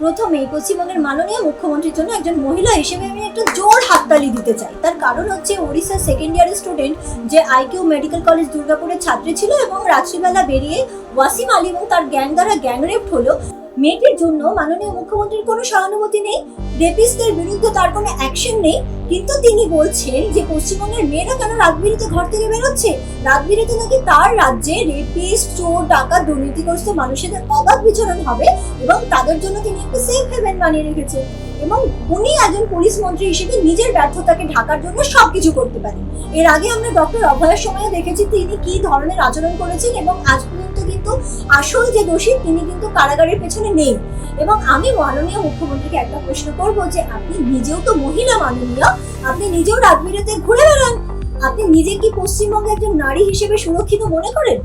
প্রথমেই পশ্চিমবঙ্গের মাননীয় মুখ্যমন্ত্রীর জন্য একজন মহিলা হিসেবে আমি একটা জোর হাততালি দিতে চাই। তার কারণ হচ্ছে ওড়িশার সেকেন্ড ইয়ারের স্টুডেন্ট যে আইকিউ মেডিকেল কলেজ দুর্গাপুরের ছাত্রী ছিল এবং রাত্রিবেলা বেরিয়ে ওয়াসিম আলী এবং তার গ্যাং দ্বারা গ্যাংরেপ হলো। মেয়েটির জন্য মাননীয় মুখ্যমন্ত্রীর কোনো সহানুভূতি নেই, রেপিস্টদের বিরুদ্ধে তার কোনো অ্যাকশন নেই, কিন্তু তিনি বলছেন যে পশ্চিমবঙ্গের মেয়েরা কেন রাত বিরেতে ঘর থেকে বেরোচ্ছে। রাত বিরেতে নাকি তার রাজ্যে রেপিস্ট, চোর, ডাকাত, দুর্নীতিগ্রস্ত মানুষদের অবাধ বিচরণ হবে এবং তাদের জন্য তিনি একটা সেফ হেভেন বানিয়ে রেখেছেন। এবং উনি একজন পুলিশ মন্ত্রী হিসেবে নিজের ব্যর্থতাকে ঢাকার জন্য সবকিছু করতে পারেন। এর আগে আমরা ডক্টর অভয়ের সময় দেখেছি তিনি কি ধরনের আচরণ করেছেন এবং আজ পর্যন্ত কিন্তু আসল যে দোষী তিনি কিন্তু কারাগারের পেছনে নেই। এবং আমি মাননীয় মুখ্যমন্ত্রীকে একটা প্রশ্ন করবো যে আপনি নিজেও তো মহিলা মাননীয়, আপনি নিজেও রাত বিরেতে ঘুরে বেড়ান, আপনি নিজে কি পশ্চিমবঙ্গের একজন নারী হিসেবে সুরক্ষিত মনে করেন?